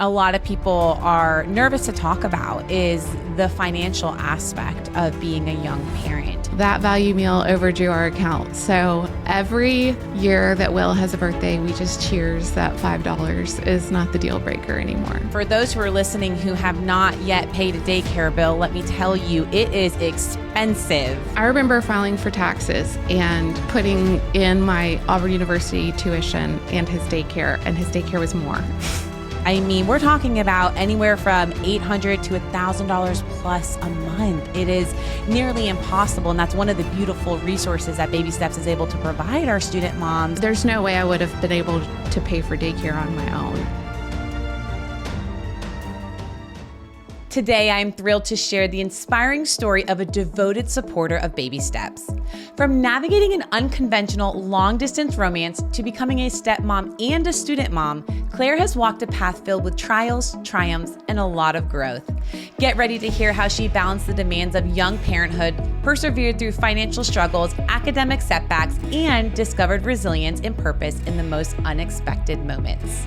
a lot of people are nervous to talk about is the financial aspect of being a young parent. That value meal overdrew our account. So every year that Will has a birthday, we just cheers that $5 is not the deal breaker anymore. For those who are listening who have not yet paid a daycare bill, let me tell you, it is expensive. I remember filing for taxes and putting in my Auburn University tuition and his daycare was more. I mean, we're talking about anywhere from $800 to $1,000 plus a month. It is nearly impossible, and that's one of the beautiful resources that Baby Steps is able to provide our student moms. There's no way I would have been able to pay for daycare on my own. Today, I'm thrilled to share the inspiring story of a devoted supporter of Baby Steps. From navigating an unconventional long-distance romance to becoming a stepmom and a student mom, Claire has walked a path filled with trials, triumphs, and a lot of growth. Get ready to hear how she balanced the demands of young parenthood, persevered through financial struggles, academic setbacks, and discovered resilience and purpose in the most unexpected moments.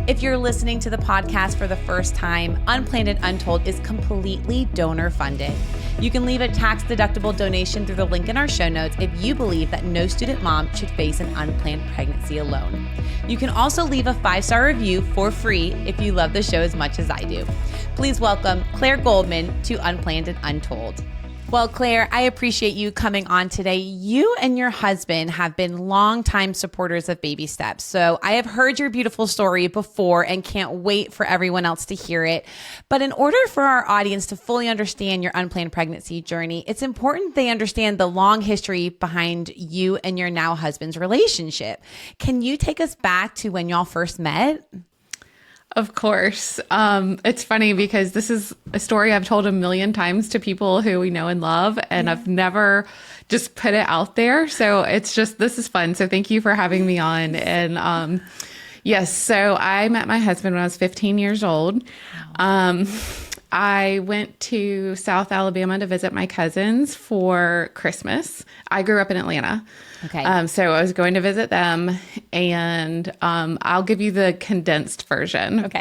If you're listening to the podcast for the first time, Unplanned and Untold is completely donor funded. You can leave a tax-deductible donation through the link in our show notes if you believe that no student mom should face an unplanned pregnancy alone. You can also leave a 5-star review for free if you love the show as much as I do. Please welcome Claire Goldman to Unplanned and Untold. Well, Claire, I appreciate you coming on today. You and your husband have been longtime supporters of Baby Steps. So I have heard your beautiful story before and can't wait for everyone else to hear it. But in order for our audience to fully understand your unplanned pregnancy journey, it's important they understand the long history behind you and your now husband's relationship. Can you take us back to when y'all first met? Of course. It's funny because this is a story I've told a million times to people who we know and love, and I've never just put it out there. So this is fun. So thank you for having me on. And yes, so I met my husband when I was 15 years old. I went to South Alabama to visit my cousins for Christmas. I grew up in Atlanta. Okay. So I was going to visit them, and I'll give you the condensed version. Okay.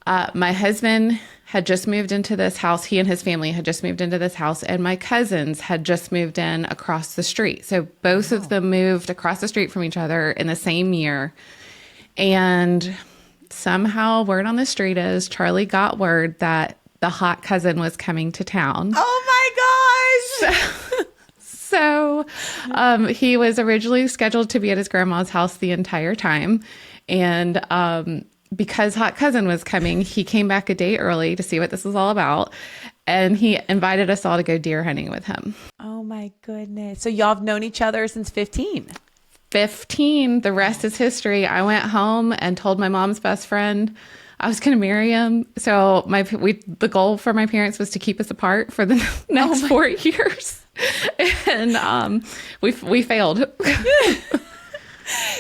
But my husband had just moved into this house. He and his family had just moved into this house, and my cousins had just moved in across the street. So both of them moved across the street from each other in the same year. And somehow word on the street is Charlie got word that the hot cousin was coming to town. Oh my gosh! So he was originally scheduled to be at his grandma's house the entire time. And because hot cousin was coming, he came back a day early to see what this was all about. And he invited us all to go deer hunting with him. Oh my goodness. So y'all have known each other since 15? 15. The rest is history. I went home and told my mom's best friend I was going to marry him. So the goal for my parents was to keep us apart for the next 4 years. And we failed.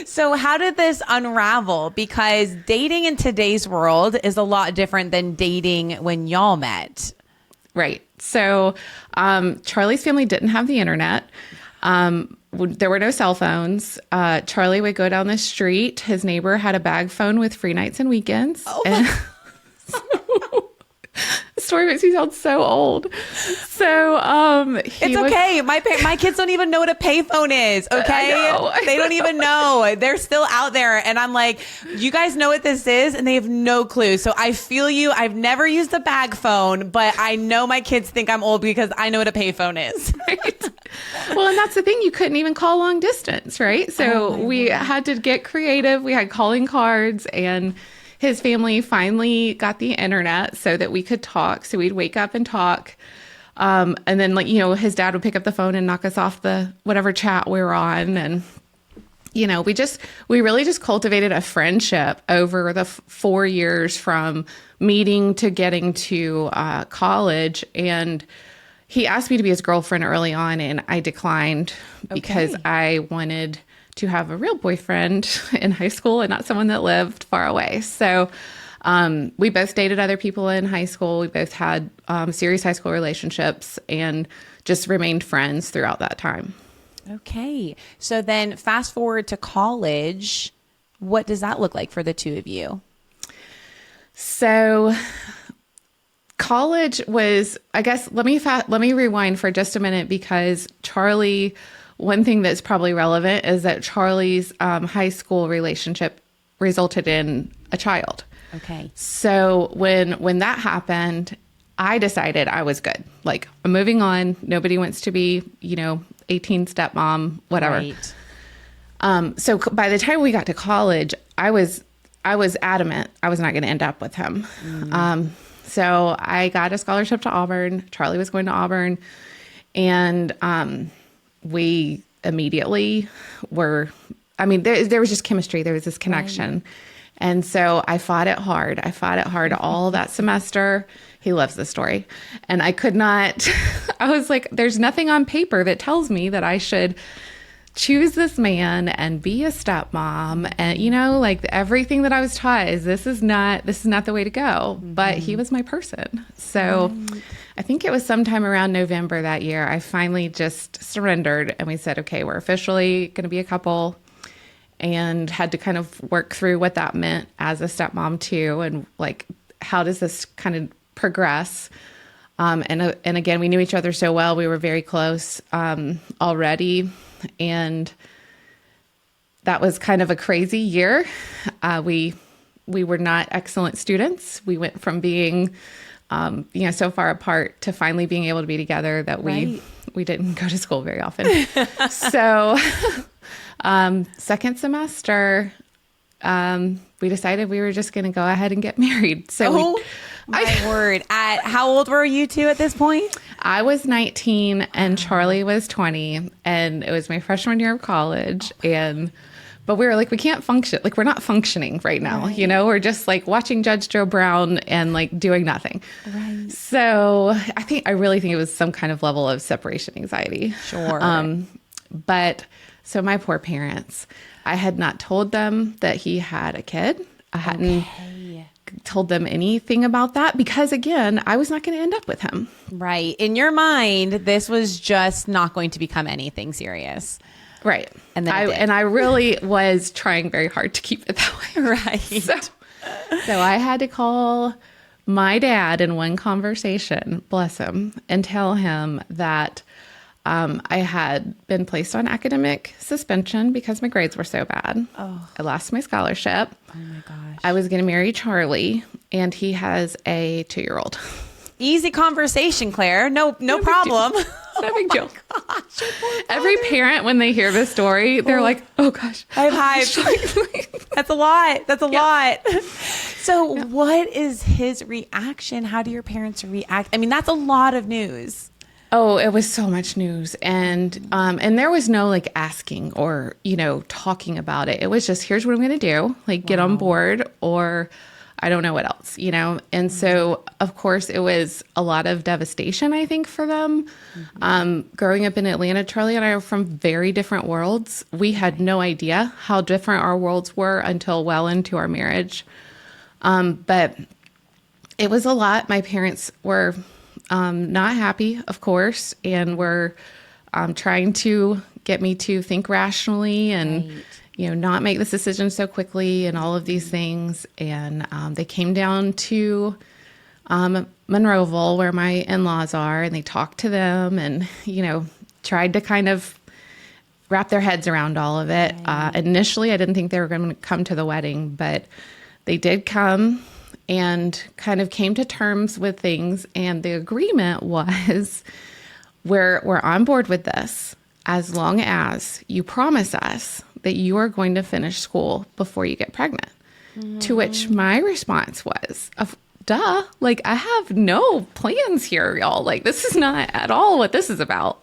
So how did this unravel? Because dating in today's world is a lot different than dating when y'all met. Right. So Charlie's family didn't have the internet. There were no cell phones. Charlie would go down the street. His neighbor had a bag phone with free nights and weekends. Oh my The story makes me sound so old. So it's okay. My kids don't even know what a payphone is. Okay, they don't even know. They're still out there, and I'm like, you guys know what this is, and they have no clue. So I feel you. I've never used a bag phone, but I know my kids think I'm old because I know what a payphone is. Right. Well, and that's the thing. You couldn't even call long distance, right? So we had to get creative. We had calling cards, and his family finally got the internet so that we could talk. So we'd wake up and talk. And then, his dad would pick up the phone and knock us off the whatever chat we were on. And, we really just cultivated a friendship over the 4 years from meeting to getting to college. And he asked me to be his girlfriend early on, and I declined because I wanted to have a real boyfriend in high school and not someone that lived far away. So we both dated other people in high school. We both had serious high school relationships and just remained friends throughout that time. Okay. So then fast forward to college, what does that look like for the two of you? So college was, I guess, let me rewind for just a minute, because Charlie, one thing that's probably relevant is that Charlie's high school relationship resulted in a child. Okay. So when that happened, I decided I was good. Like, I'm moving on. Nobody wants to be, 18 stepmom, whatever. Right. So by the time we got to college, I was adamant I was not going to end up with him. So I got a scholarship to Auburn. Charlie was going to Auburn, and we immediately were. I mean, there was just chemistry. There was this connection. Right. And so I fought it hard. All that semester. He loves this story. And I could not, I was like, there's nothing on paper that tells me that I should choose this man and be a stepmom. And, like, everything that I was taught is this is not the way to go. But he was my person. So I think it was sometime around November that year, I finally just surrendered, and we said, okay, we're officially going to be a couple. And had to kind of work through what that meant as a stepmom too, and like, how does this kind of progress? And again, we knew each other so well; we were very close already, and that was kind of a crazy year. We were not excellent students. We went from being, so far apart to finally being able to be together that we didn't go to school very often. So. Second semester, we decided we were just going to go ahead and get married. So my word. How old were you two at this point? I was 19 and Charlie was 20, and it was my freshman year of college. But we were like, we can't function. Like, we're not functioning right now. Right. We're just like watching Judge Joe Brown and like doing nothing. Right. So I really think it was some kind of level of separation anxiety. Sure. So my poor parents, I had not told them that he had a kid. I hadn't told them anything about that because, again, I was not going to end up with him. Right. In your mind, this was just not going to become anything serious. Right. And then I really was trying very hard to keep it that way. Right. So I had to call my dad in one conversation, bless him, and tell him that I had been placed on academic suspension because my grades were so bad. Oh. I lost my scholarship. Oh my gosh. I was going to marry Charlie, and he has a 2-year-old. Easy conversation, Claire. No problem. No big deal. Gosh, every parent, when they hear this story, they're like, oh gosh. I have hives. That's a lot. That's a lot. So what is his reaction? How do your parents react? I mean, that's a lot of news. Oh, it was so much news. And there was no like asking or, talking about it. It was just, here's what I'm going to do. Like, get on board, or I don't know what else, And so, of course, it was a lot of devastation, I think, for them. Growing up in Atlanta, Charlie and I are from very different worlds. We had no idea how different our worlds were until well into our marriage. But it was a lot. My parents were not happy, of course, and were trying to get me to think rationally and, not make this decision so quickly and all of these things. And they came down to Monroeville, where my in-laws are, and they talked to them and, tried to kind of wrap their heads around all of it. Right. Initially, I didn't think they were going to come to the wedding, but they did come and kind of came to terms with things. And the agreement was, we're on board with this as long as you promise us that you are going to finish school before you get pregnant. Mm-hmm. To which my response was, duh, like, I have no plans here, y'all. Like, this is not at all what this is about.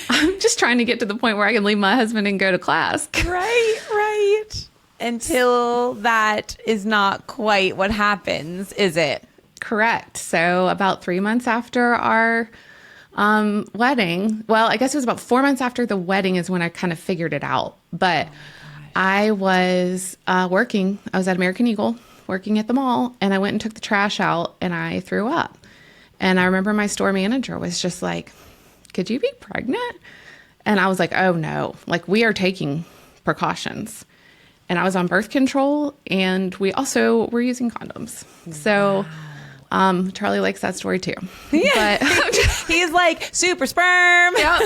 I'm just trying to get to the point where I can leave my husband and go to class. Right. Until that is not quite what happens, is it? Correct. So about 3 months after our wedding, well, I guess it was about 4 months after the wedding is when I kind of figured it out. But I was working. I was at American Eagle working at the mall, and I went and took the trash out, and I threw up. And I remember my store manager was just like, could you be pregnant? And I was like, oh no, like, we are taking precautions. and I was on birth control, and we also were using condoms. So Charlie likes that story too. Yeah. But he's like super sperm. Yep.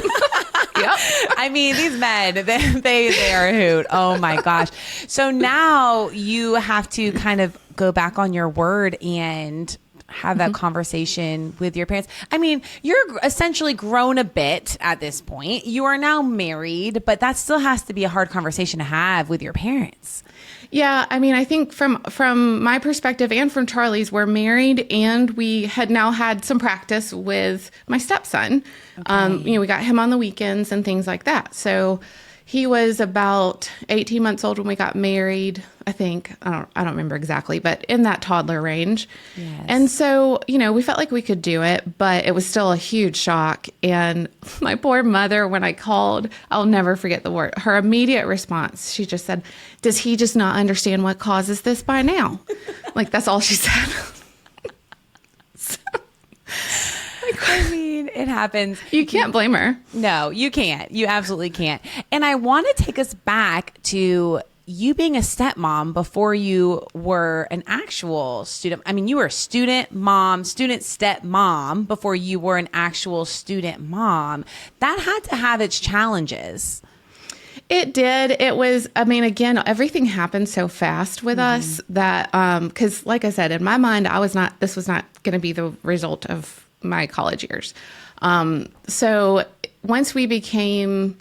Yep. I mean, these men, they are a hoot. Oh my gosh. So now you have to kind of go back on your word and have that conversation with your parents. I mean, you're essentially grown a bit at this point. You are now married, but that still has to be a hard conversation to have with your parents. Yeah, I mean, I think from my perspective and from Charlie's, we're married and we had now had some practice with my stepson. Okay. We got him on the weekends and things like that. So he was about 18 months old when we got married, I think. I don't remember exactly, but in that toddler range. Yes. And so, we felt like we could do it, but it was still a huge shock. And my poor mother, when I called, I'll never forget the word. Her immediate response, she just said, "Does he just not understand what causes this by now?" Like, that's all she said. I mean, it happens. You can't blame her. No, you can't. You absolutely can't. And I want to take us back to you being a stepmom before you were an actual student. I mean, you were a student stepmom before you were an actual student mom. That had to have its challenges. It did. It was, I mean, again, everything happened so fast with us that, because like I said, in my mind, this was not going to be the result of my college years. So once we became,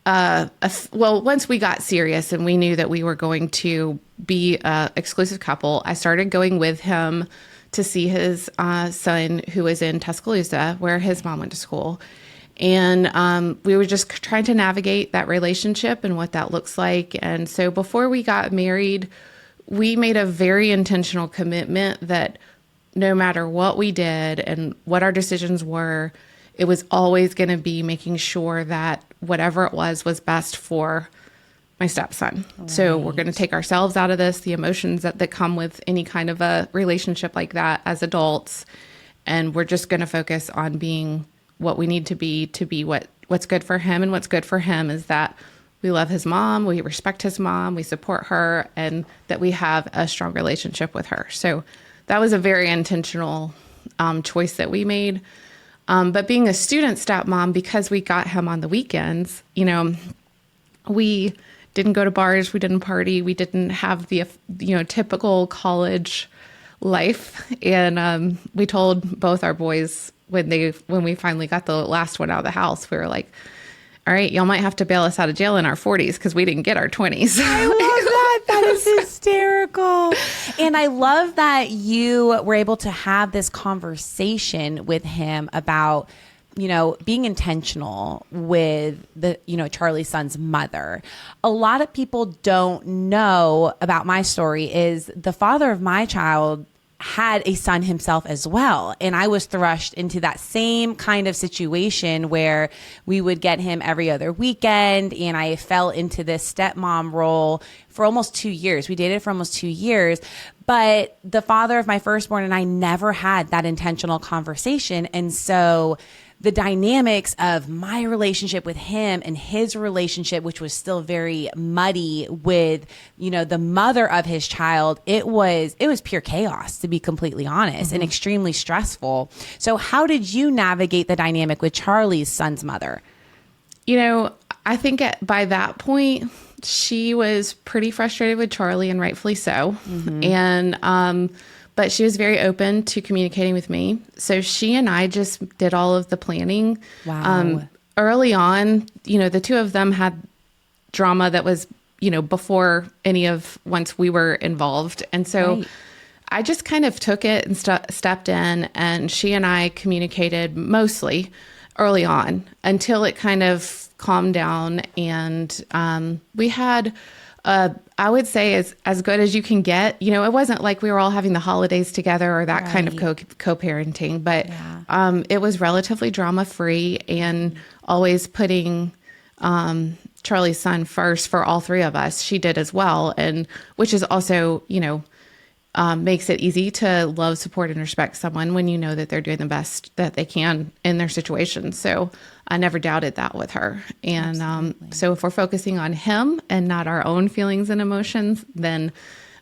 once we got serious and we knew that we were going to be an exclusive couple, I started going with him to see his son who was in Tuscaloosa, where his mom went to school. And we were just trying to navigate that relationship and what that looks like. And so before we got married, we made a very intentional commitment that no matter what we did and what our decisions were, it was always going to be making sure that whatever it was best for my stepson. Right. So we're going to take ourselves out of this, the emotions that come with any kind of a relationship like that as adults. And we're just going to focus on being what we need to be what's good for him. And what's good for him is that we love his mom, we respect his mom, we support her, and that we have a strong relationship with her. So that was a very intentional choice that we made. But being a student stepmom, because we got him on the weekends, we didn't go to bars, we didn't party, we didn't have the typical college life. And we told both our boys when we finally got the last one out of the house, we were like, "All right, y'all might have to bail us out of jail in our 40s because we didn't get our 20s." I love that. That is hysterical. And I love that you were able to have this conversation with him about, being intentional with Charlie's son's mother. A lot of people don't know about my story is the father of my child had a son himself as well. And I was thrust into that same kind of situation where we would get him every other weekend. And I fell into this stepmom role for almost 2 years. We dated for almost 2 years. But the father of my firstborn and I never had that intentional conversation. And so the dynamics of my relationship with him and his relationship, which was still very muddy with, the mother of his child, it was pure chaos, to be completely honest, and extremely stressful. So how did you navigate the dynamic with Charlie's son's mother? I think by that point, she was pretty frustrated with Charlie, and rightfully so. And, but she was very open to communicating with me. So she and I just did all of the planning. Wow. Early on, the two of them had drama that was, before once we were involved. And so right. I just kind of took it and stepped in, and she and I communicated mostly early on until it kind of calmed down. And we had I would say as good as you can get. It wasn't like we were all having the holidays together or that kind of co-parenting, but it was relatively drama-free and always putting Charlie's son first for all three of us. She did as well, and which is also, makes it easy to love, support, and respect someone when you know that they're doing the best that they can in their situation. So I never doubted that with her. And so if we're focusing on him and not our own feelings and emotions, then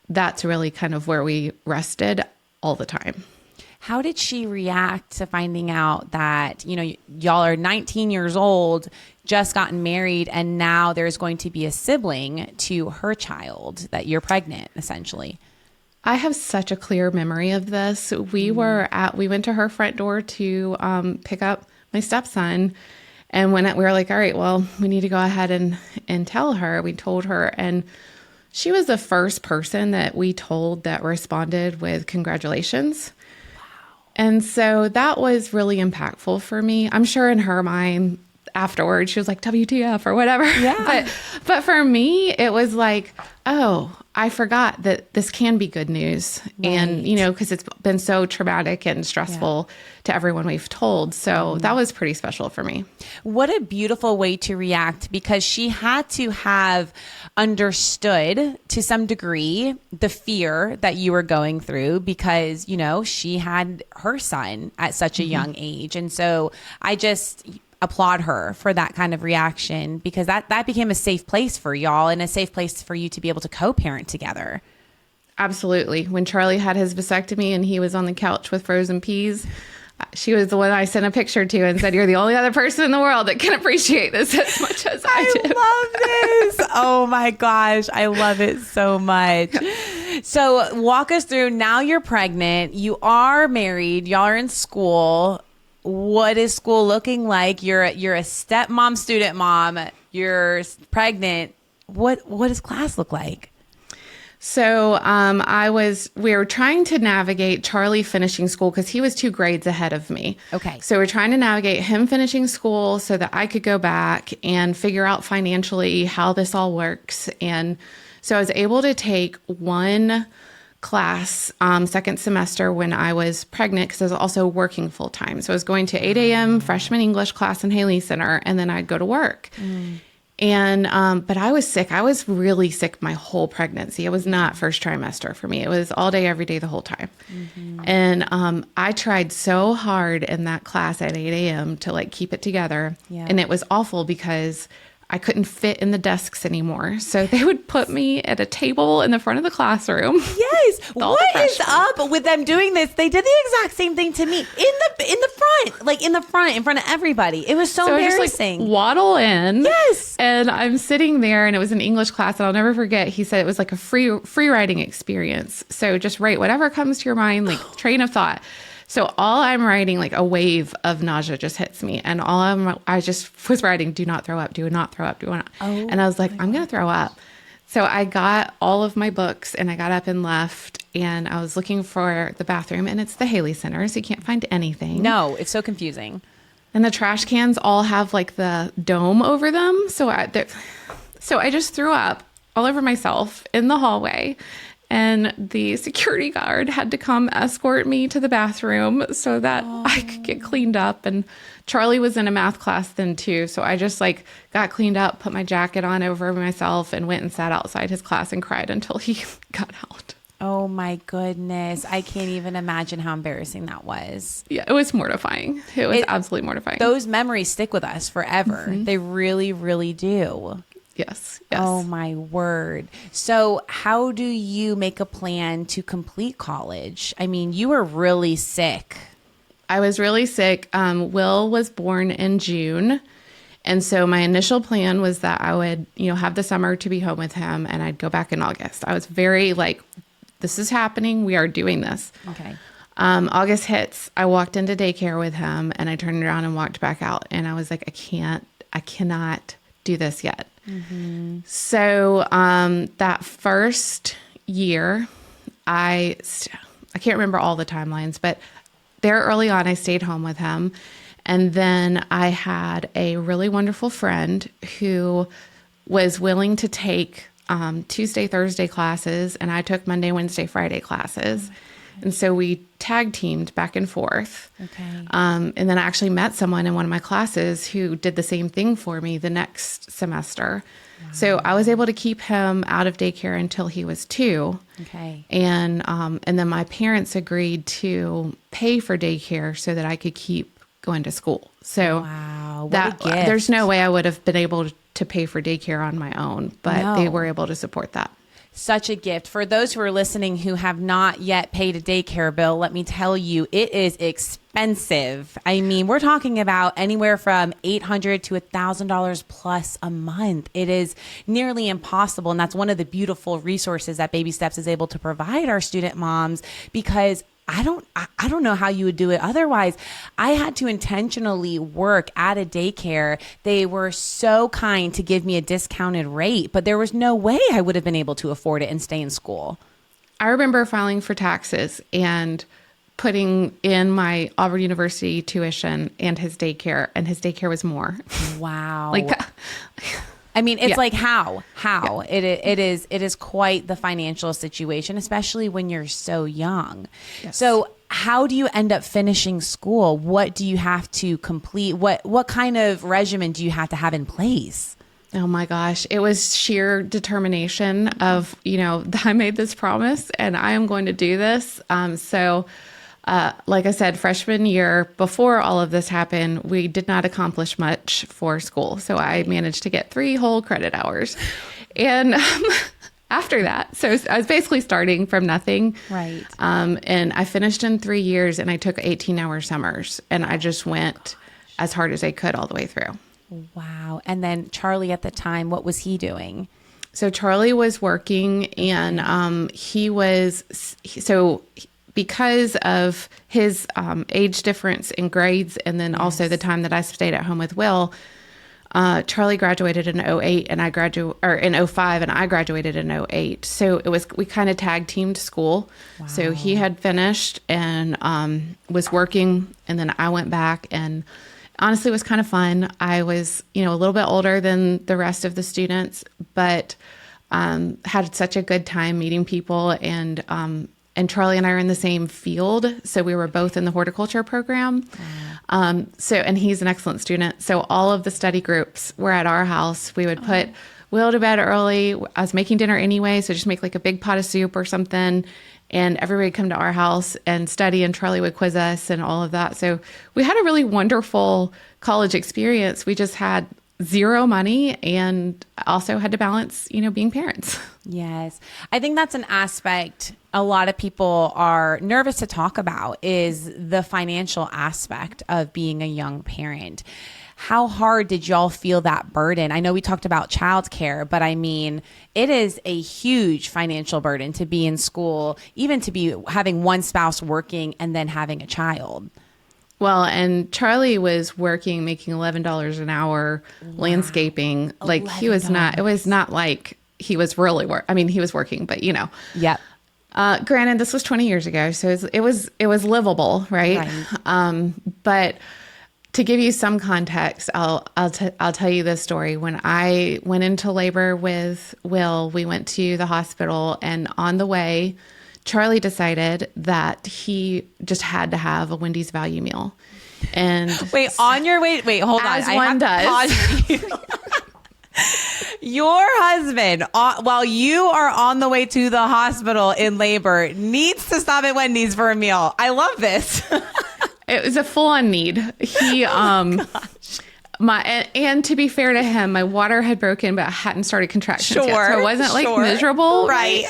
that's really kind of where we rested all the time. How did she react to finding out that, y'all are 19 years old, just gotten married, and now there's going to be a sibling to her child, that you're pregnant, essentially? I have such a clear memory of this. We went to her front door to pick up my stepson. And when we were like, all right, well, we need to go ahead and tell her. We told her, and she was the first person that we told that responded with congratulations. And so that was really impactful for me. I'm sure in her mind afterwards, she was like, WTF or whatever. Yeah. But for me, it was like, oh, I forgot that this can be good news. Right. And, because it's been so traumatic and stressful to everyone we've told. So that was pretty special for me. What a beautiful way to react, because she had to have understood to some degree the fear that you were going through, because, she had her son at such a young age. And so I just applaud her for that kind of reaction, because that became a safe place for y'all and a safe place for you to be able to co-parent together. Absolutely. When Charlie had his vasectomy and he was on the couch with frozen peas, she was the one I sent a picture to and said, you're the only other person in the world that can appreciate this as much as I do. I love this. Oh my gosh. I love it so much. So walk us through, now you're pregnant, you are married, y'all are in school. What is school looking like? You're a stepmom, student mom, you're pregnant. What does class look like? So we were trying to navigate Charlie finishing school because he was 2 grades ahead of me. Okay. So we're trying to navigate him finishing school so that I could go back and figure out financially how this all works. And so I was able to take one class second semester when I was pregnant, because I was also working full time. So I was going to 8 a.m. freshman English class in Haley Center, and then I'd go to work. And, but I was sick. I was really sick my whole pregnancy. It was not first trimester for me. It was all day, every day, the whole time. And, I tried so hard in that class at 8 a.m. to keep it together. Yeah. And it was awful because I couldn't fit in the desks anymore. So they would put me at a table in the front of the classroom. Yes. What is up with them doing this? They did the exact same thing to me in the front, in front of everybody. It was so embarrassing. I just waddle in. Yes. And I'm sitting there, and it was an English class, and I'll never forget. He said it was like a free writing experience. So just write whatever comes to your mind, train of thought. So all I'm writing, a wave of nausea just hits me. And I just was writing, do not throw up, do not throw up, do not. Oh, and I was like, I'm going to throw up. So I got all of my books, and I got up and left, and I was looking for the bathroom, and it's the Haley Center, so you can't find anything. No, it's so confusing. And the trash cans all have the dome over them. So I just threw up all over myself in the hallway. And the security guard had to come escort me to the bathroom so that I could get cleaned up. And Charlie was in a math class then too. So I just got cleaned up, put my jacket on over myself, and went and sat outside his class and cried until he got out. Oh my goodness. I can't even imagine how embarrassing that was. Yeah, it was mortifying. It was absolutely mortifying. Those memories stick with us forever. Mm-hmm. They really, really do. Yes. Oh my word. So how do you make a plan to complete college? I mean, you were really sick. I was really sick. Will was born in June. And so my initial plan was that I would, have the summer to be home with him, and I'd go back in August. I was very this is happening. We are doing this. Okay. August hits. I walked into daycare with him, and I turned around and walked back out. And I was like, I cannot do this yet. Mm-hmm. So that first year, I can't remember all the timelines, but there early on, I stayed home with him. And then I had a really wonderful friend who was willing to take Tuesday, Thursday classes, and I took Monday, Wednesday, Friday classes. And so we tag teamed back and forth. Okay. And then I actually met someone in one of my classes who did the same thing for me the next semester. Wow. So I was able to keep him out of daycare until he was 2. Okay. And then my parents agreed to pay for daycare so that I could keep going to school. So wow, what a gift. There's no way I would have been able to pay for daycare on my own, but they were able to support that. Such a gift. For those who are listening who have not yet paid a daycare bill, let me tell you, it is expensive. I mean, we're talking about anywhere from $800 to $1,000 plus a month. It is nearly impossible. And that's one of the beautiful resources that Baby Steps is able to provide our student moms, because I don't know how you would do it otherwise. I had to intentionally work at a daycare. They were so kind to give me a discounted rate, but there was no way I would have been able to afford it and stay in school. I remember filing for taxes and putting in my Auburn University tuition and his daycare, and his daycare was more. Wow. Like, I mean, it's like how Yeah. it is quite the financial situation, especially when you're so young. Yes. So how do you end up finishing school? What do you have to complete? What kind of regimen do you have to have in place? Oh my gosh. It was sheer determination of, I made this promise and I am going to do this. Like I said, freshman year, before all of this happened, we did not accomplish much for school. So I managed to get 3 whole credit hours. And after that, so I was basically starting from nothing. Right. And I finished in 3 years, and I took 18-hour summers, and I just went as hard as I could all the way through. Wow. And then Charlie at the time, what was he doing? So Charlie was working, and because of his age difference in grades, and then also the time that I stayed at home with Will, Charlie graduated in 08 and in 05, and I graduated in 08. So we kind of tag teamed school. Wow. So he had finished and was working, and then I went back, and honestly it was kind of fun. I was, a little bit older than the rest of the students, but had such a good time meeting people, and Charlie and I are in the same field. So we were both in the horticulture program. Wow. And he's an excellent student. So all of the study groups were at our house. We would put Will to bed early. I was making dinner anyway, so just make like a big pot of soup or something. And everybody would come to our house and study, and Charlie would quiz us and all of that. So we had a really wonderful college experience. We just had zero money and also had to balance, being parents. Yes. I think that's an aspect a lot of people are nervous to talk about, is the financial aspect of being a young parent. How hard did y'all feel that burden? I know we talked about childcare, but I mean, it is a huge financial burden to be in school, even to be having one spouse working and then having a child. Well, and Charlie was working, making $11 an hour, landscaping. Like $11. It was not like he was really he was working, but Yep. Granted, this was 20 years ago, so it was livable, right? But to give you some context, I'll tell you this story. When I went into labor with Will, we went to the hospital, and on the way, Charlie decided that he just had to have a Wendy's value meal. And on your way, hold as on. One does. Your husband, while you are on the way to the hospital in labor, needs to stop at Wendy's for a meal. I love this. It was a full-on need. He, and to be fair to him, my water had broken, but I hadn't started contractions yet, so it wasn't miserable, right?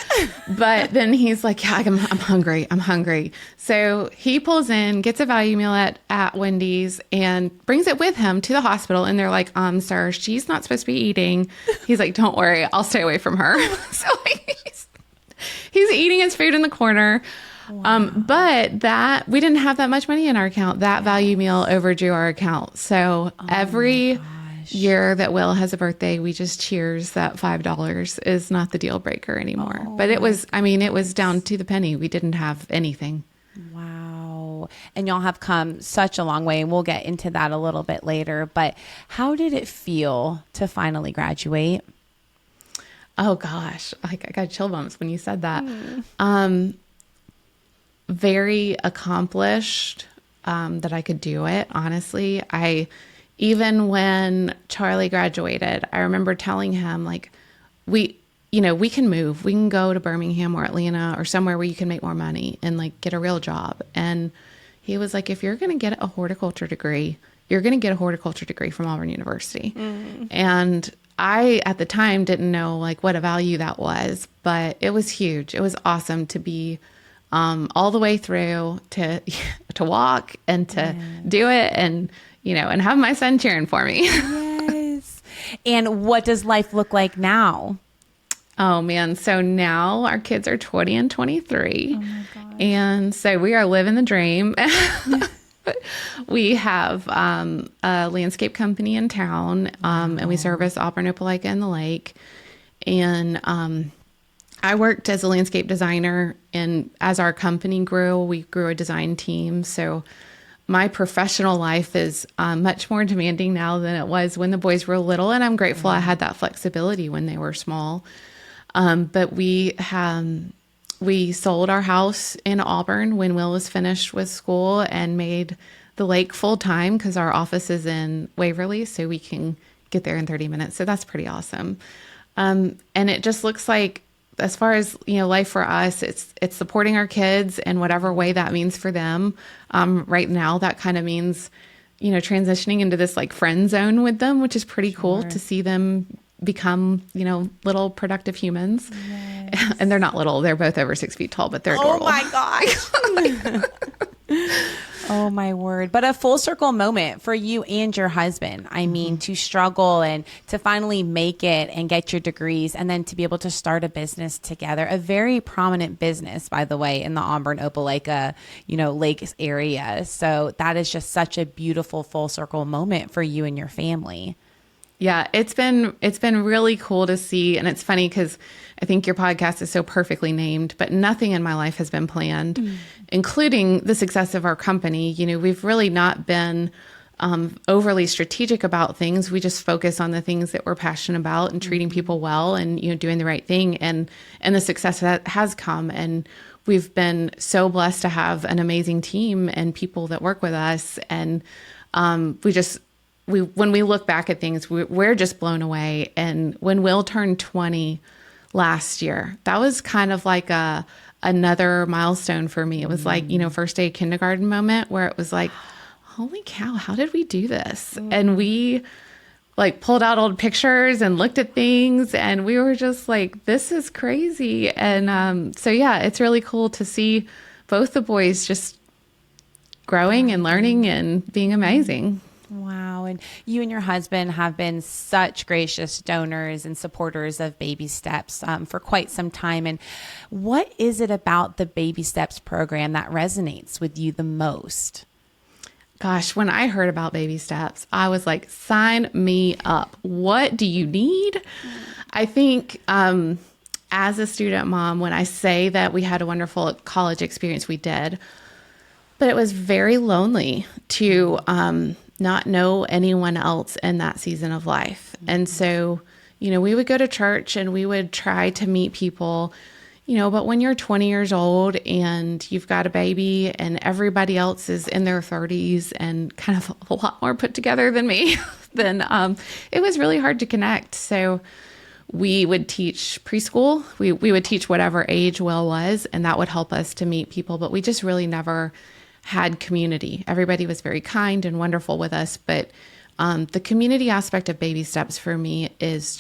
But then he's like, "Yeah, I'm hungry. I'm hungry." So he pulls in, gets a value meal at Wendy's, and brings it with him to the hospital. And they're like, "Sir, she's not supposed to be eating." He's like, "Don't worry, I'll stay away from her." So he's eating his food in the corner. Wow. But we didn't have that much money in our account. That value meal overdrew our account. So every year that Will has a birthday, we just cheers that $5 is not the deal breaker anymore. But it was down to the penny. We didn't have anything. Wow. And y'all have come such a long way, and we'll get into that a little bit later. But how did it feel to finally graduate? Oh gosh, I got chill bumps when you said that. very accomplished, that I could do it. Honestly, even when Charlie graduated, I remember telling him, like, we can move. We can go to Birmingham or Atlanta or somewhere where you can make more money and like get a real job. And he was like, if you're going to get a horticulture degree, you're going to get a horticulture degree from Auburn University. And I, at the time, didn't know like what a value that was, but it was huge. It was awesome to be all the way through to walk and to do it, and and have my son cheering for me. Yes. And what does life look like now? Oh man. So now our kids are 20 and 23. Oh my gosh. And so we are living the dream. We have a landscape company in town, and we service Auburn, Opelika, and the lake. And I worked as a landscape designer, and as our company grew, we grew a design team. So my professional life is much more demanding now than it was when the boys were little, and I'm grateful I had that flexibility when they were small. But we sold our house in Auburn when Will was finished with school and made the lake full time because our office is in Waverly, so we can get there in 30 minutes. So that's pretty awesome. And it just looks like, as far as life for us, it's supporting our kids in whatever way that means for them. Right now, that kind of means transitioning into this like friend zone with them, which is pretty cool to see them become little productive humans. Yes. And they're not little; they're both over 6 feet tall, but they're adorable. Oh my gosh. Oh my word. But a full circle moment for you and your husband. I mean, to struggle and to finally make it and get your degrees, and then to be able to start a business together, a very prominent business, by the way, in the Auburn, Opelika, Lakes area. So that is just such a beautiful full circle moment for you and your family. Yeah, it's been really cool to see. And it's funny because I think your podcast is so perfectly named, but nothing in my life has been planned, including the success of our company. We've really not been overly strategic about things. We just focus on the things that we're passionate about and treating people well and, doing the right thing. And the success that has come. And we've been so blessed to have an amazing team and people that work with us. And when we look back at things, we're just blown away. And when Will turned 20 last year, that was kind of like another milestone for me. It was like, first day of kindergarten moment where it was like, holy cow, how did we do this? And we like pulled out old pictures and looked at things, and we were just like, this is crazy. And so, yeah, it's really cool to see both the boys just growing and learning and being amazing. Wow. And you and your husband have been such gracious donors and supporters of Baby Steps for quite some time. And what is it about the Baby Steps program that resonates with you the most? Gosh, when I heard about Baby Steps, I was like, sign me up. What do you need? I think as a student mom, when I say that we had a wonderful college experience, we did. But it was very lonely to not know anyone else in that season of life. And so, we would go to church and we would try to meet people, but when you're 20 years old and you've got a baby and everybody else is in their 30s and kind of a lot more put together than me, then it was really hard to connect. So we would teach preschool. We would teach whatever age Will was, and that would help us to meet people. But we just really never had community. Everybody was very kind and wonderful with us, but the community aspect of Baby Steps for me is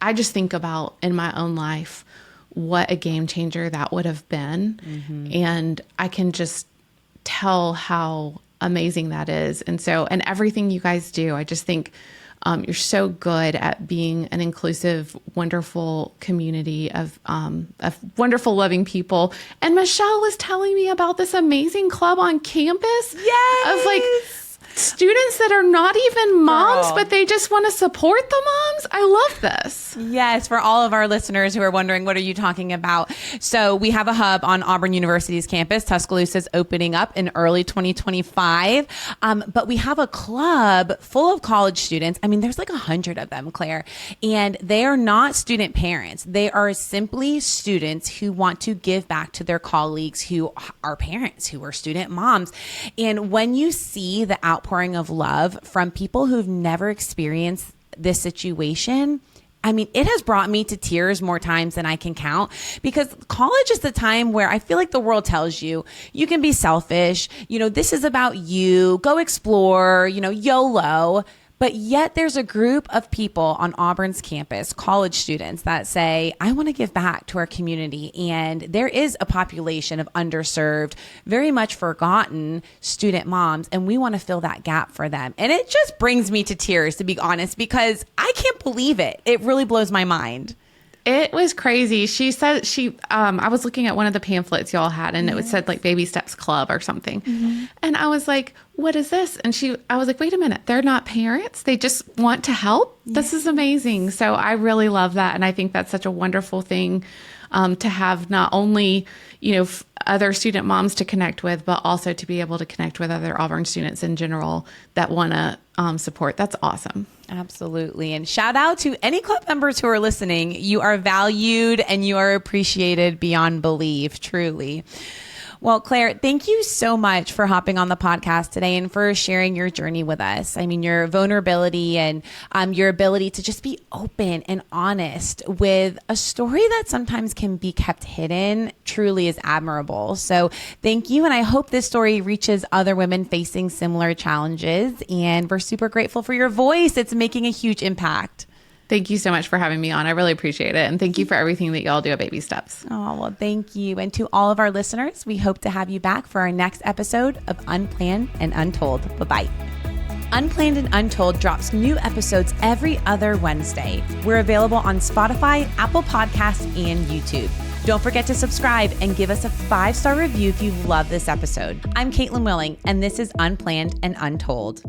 I just think about in my own life what a game changer that would have been. And I can just tell how amazing that is. And everything you guys do, I just think you're so good at being an inclusive, wonderful community of wonderful, loving people. And Michelle was telling me about this amazing club on campus. Yes. Of like students that are not even moms, but they just want to support the moms. I love this. Yes, for all of our listeners who are wondering, what are you talking about? So we have a hub on Auburn University's campus. Tuscaloosa is opening up in early 2025. But we have a club full of college students. I mean, there's like 100 of them, Claire, and they are not student parents. They are simply students who want to give back to their colleagues who are parents, who are student moms. And when you see the outpouring of love from people who've never experienced this situation, I mean, it has brought me to tears more times than I can count, because college is the time where I feel like the world tells you, you can be selfish. This is about you. Go explore, YOLO. But yet there's a group of people on Auburn's campus, college students, that say, I want to give back to our community. And there is a population of underserved, very much forgotten student moms, and we want to fill that gap for them. And it just brings me to tears, to be honest, because I can't believe it. It really blows my mind. It was crazy. She said I was looking at one of the pamphlets y'all had, and it said like Baby Steps Club or something. Mm-hmm. And I was like, what is this? And I was like, wait a minute, they're not parents. They just want to help. Yes. This is amazing. So I really love that. And I think that's such a wonderful thing to have, not only, other student moms to connect with, but also to be able to connect with other Auburn students in general that want to support. That's awesome. Absolutely. And shout out to any club members who are listening. You are valued and you are appreciated beyond belief, truly. Well, Claire, thank you so much for hopping on the podcast today and for sharing your journey with us. I mean, your vulnerability and your ability to just be open and honest with a story that sometimes can be kept hidden truly is admirable. So thank you. And I hope this story reaches other women facing similar challenges. And we're super grateful for your voice. It's making a huge impact. Thank you so much for having me on. I really appreciate it. And thank you for everything that y'all do at Baby Steps. Oh, well, thank you. And to all of our listeners, we hope to have you back for our next episode of Unplanned and Untold. Bye-bye. Unplanned and Untold drops new episodes every other Wednesday. We're available on Spotify, Apple Podcasts, and YouTube. Don't forget to subscribe and give us a 5-star review if you love this episode. I'm Caitlin Willing, and this is Unplanned and Untold.